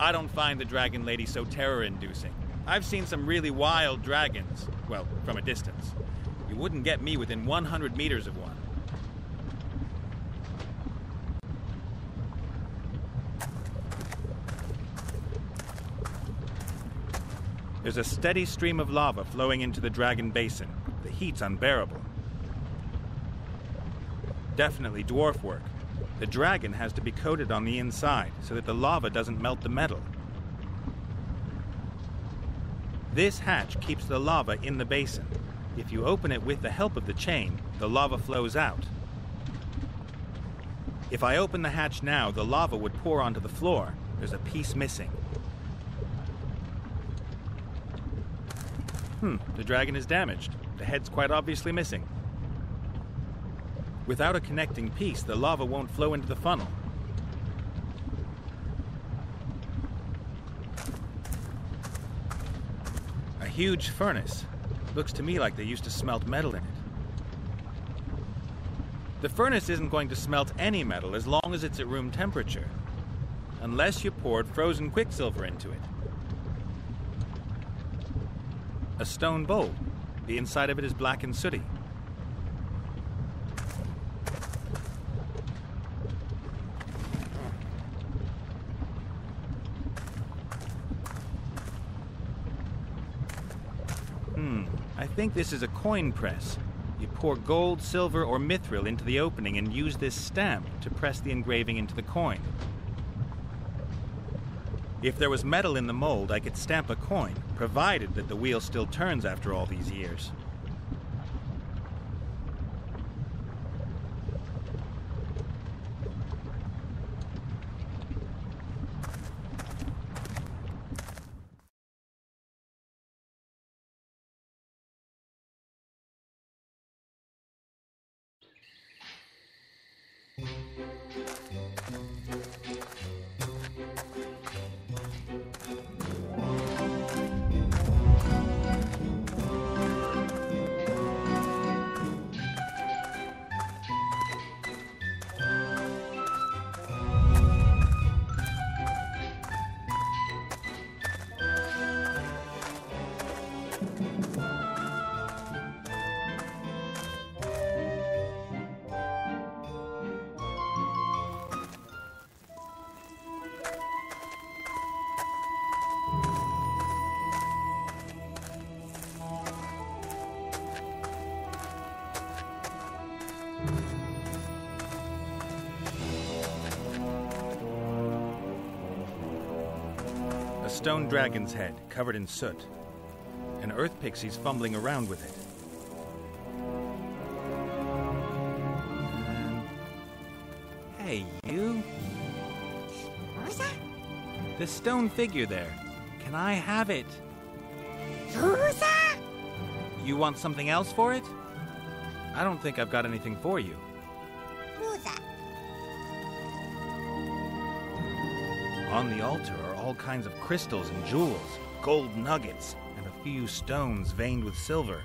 I don't find the dragon lady so terror-inducing. I've seen some really wild dragons. Well, from a distance. You wouldn't get me within 100 meters of one. There's a steady stream of lava flowing into the dragon basin. The heat's unbearable. Definitely dwarf work. The dragon has to be coated on the inside so that the lava doesn't melt the metal. This hatch keeps the lava in the basin. If you open it with the help of the chain, the lava flows out. If I open the hatch now, the lava would pour onto the floor. There's a piece missing. The dragon is damaged. The head's quite obviously missing. Without a connecting piece, the lava won't flow into the funnel. A huge furnace. Looks to me like they used to smelt metal in it. The furnace isn't going to smelt any metal as long as it's at room temperature. Unless you poured frozen quicksilver into it. A stone bowl. The inside of it is black and sooty. I think this is a coin press. You pour gold, silver, or mithril into the opening and use this stamp to press the engraving into the coin. If there was metal in the mold, I could stamp a coin, provided that the wheel still turns after all these years. A stone dragon's head, covered in soot. An earth pixie's fumbling around with it. Hey, you? Who's that? The stone figure there. Can I have it? Who's that? You want something else for it? I don't think I've got anything for you. Who's that? On the altar are all kinds of crystals and jewels, gold nuggets, and a few stones veined with silver.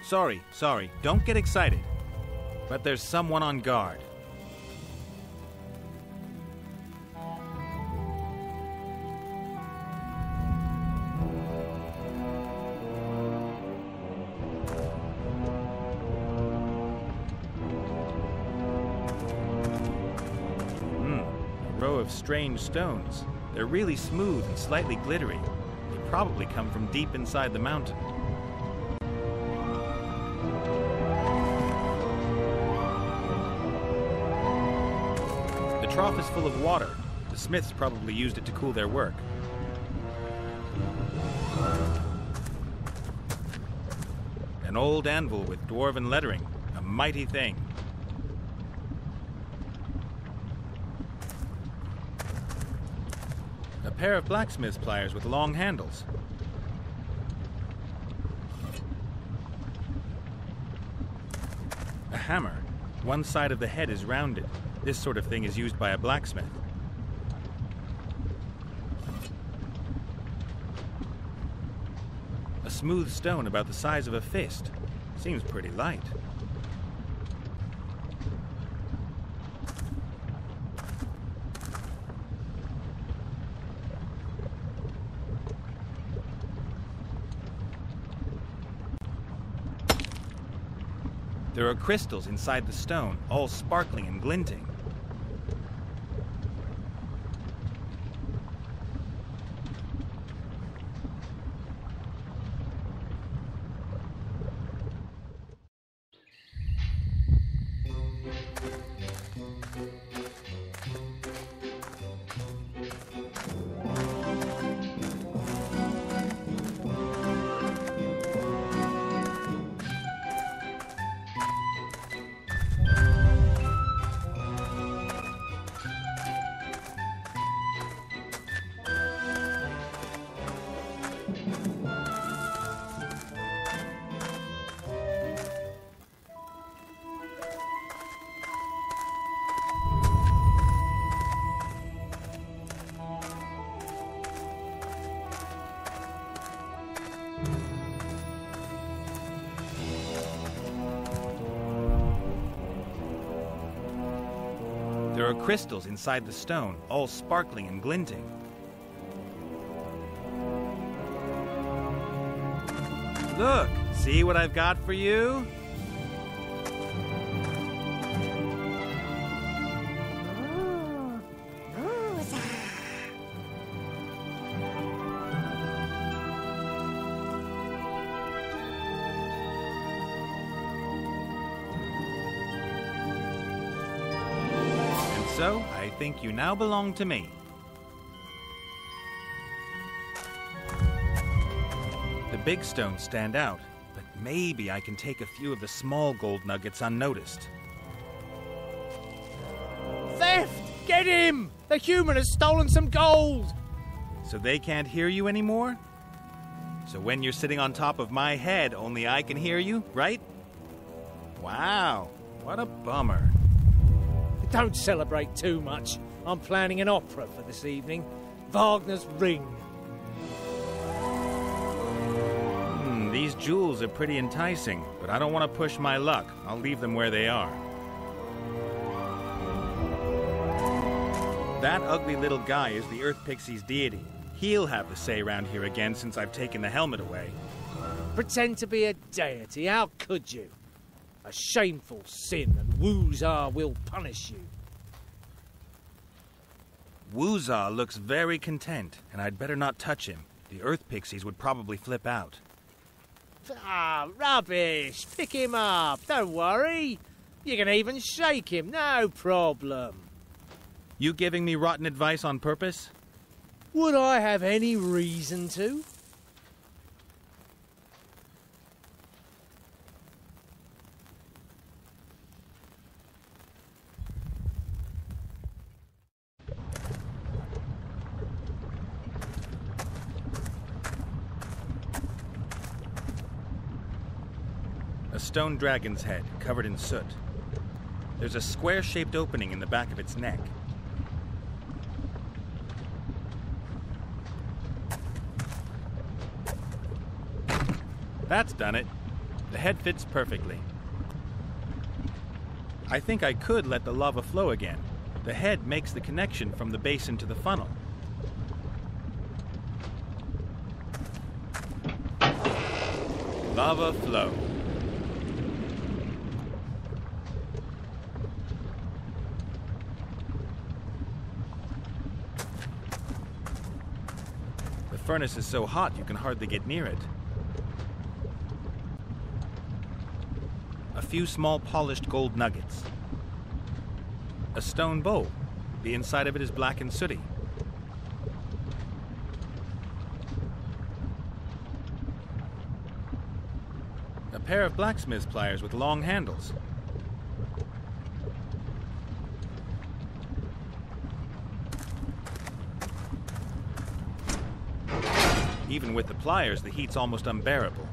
Sorry, don't get excited. But there's someone on guard. A row of strange stones. They're really smooth and slightly glittery. They probably come from deep inside the mountain. The trough is full of water. The smiths probably used it to cool their work. An old anvil with dwarven lettering. A mighty thing. A pair of blacksmith's pliers with long handles. A hammer. One side of the head is rounded. This sort of thing is used by a blacksmith. A smooth stone about the size of a fist. Seems pretty light. There are crystals inside the stone, all sparkling and glinting. There are crystals inside the stone, all sparkling and glinting. Look, see what I've got for you? Rosa. So, I think you now belong to me. The big stones stand out, but maybe I can take a few of the small gold nuggets unnoticed. Theft! Get him! The human has stolen some gold! So they can't hear you anymore? So when you're sitting on top of my head, only I can hear you, right? Wow, what a bummer. Don't celebrate too much. I'm planning an opera for this evening. Wagner's Ring. These jewels are pretty enticing, but I don't want to push my luck. I'll leave them where they are. That ugly little guy is the Earth Pixie's deity. He'll have the say round here again since I've taken the helmet away. Pretend to be a deity, how could you? A shameful sin, and Woozar will punish you. Woozar looks very content, and I'd better not touch him. The Earth Pixies would probably flip out. Ah, rubbish! Pick him up, don't worry. You can even shake him, no problem. You giving me rotten advice on purpose? Would I have any reason to? A stone dragon's head, covered in soot. There's a square-shaped opening in the back of its neck. That's done it. The head fits perfectly. I think I could let the lava flow again. The head makes the connection from the basin to the funnel. Lava flow. The furnace is so hot you can hardly get near it. A few small polished gold nuggets. A stone bowl. The inside of it is black and sooty. A pair of blacksmith's pliers with long handles. Even with the pliers, the heat's almost unbearable.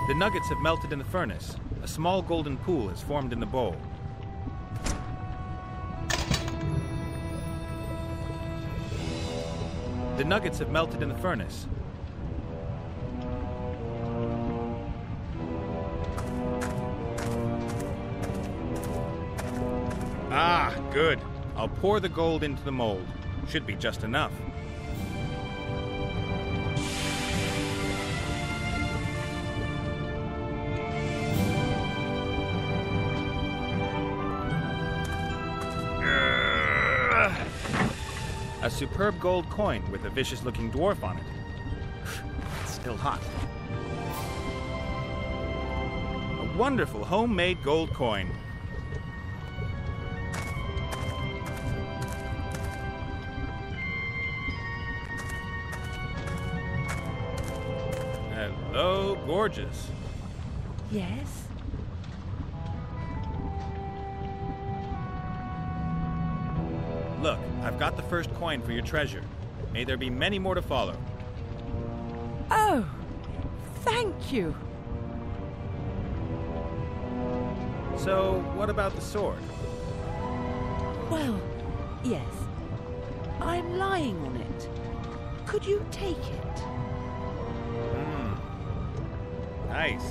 The nuggets have melted in the furnace. A small golden pool has formed in the bowl. The nuggets have melted in the furnace. Ah, good. I'll I'll pour the gold into the mold. Should be just enough. A superb gold coin with a vicious-looking dwarf on it. It's still hot. A wonderful homemade gold coin. Hello, gorgeous. Yes? Look, I've got the first coin for your treasure. May there be many more to follow. Oh, thank you. So, what about the sword? Well, yes. I'm lying on it. Could you take it? Nice.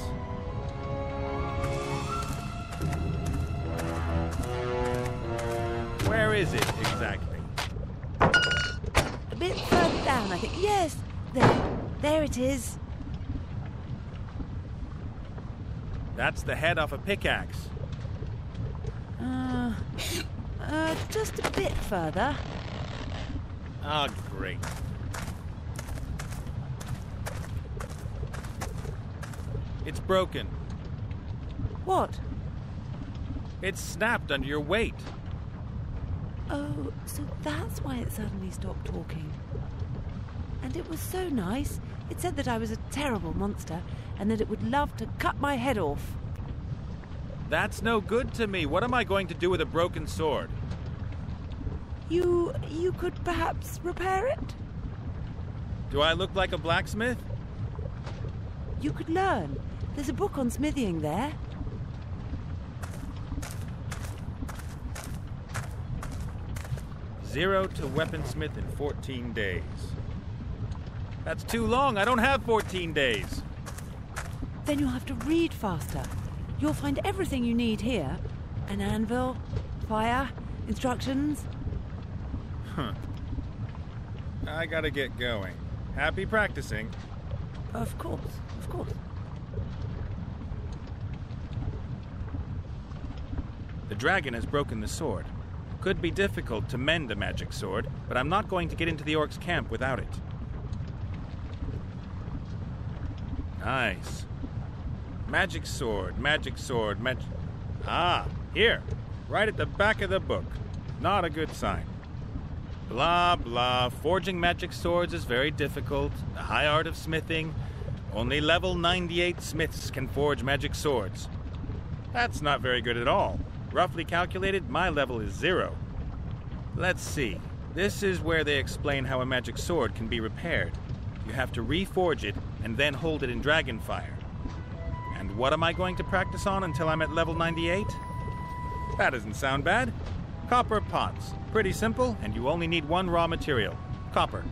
Where is it exactly? A bit further down, I think. Yes, there. There it is. That's the head off a pickaxe. Just a bit further. Ah, great. It's broken. What? It's snapped under your weight. Oh, so that's why it suddenly stopped talking. And it was so nice. It said that I was a terrible monster and that it would love to cut my head off. That's no good to me. What am I going to do with a broken sword? You could perhaps repair it? Do I look like a blacksmith? You could learn. There's a book on smithing there. Zero to weaponsmith in 14 days. That's too long. I don't have 14 days. Then you'll have to read faster. You'll find everything you need here. An anvil, fire, instructions. I gotta get going. Happy practicing. Of course, of course. The dragon has broken the sword. Could be difficult to mend a magic sword, but I'm not going to get into the orc's camp without it. Nice. Magic sword, Ah, here. Right at the back of the book. Not a good sign. Blah, blah. Forging magic swords is very difficult. The high art of smithing. Only level 98 smiths can forge magic swords. That's not very good at all. Roughly calculated, my level is 0. Let's see. This is where they explain how a magic sword can be repaired. You have to reforge it and then hold it in dragonfire. And what am I going to practice on until I'm at level 98? That doesn't sound bad. Copper pots. Pretty simple, and you only need one raw material. Copper.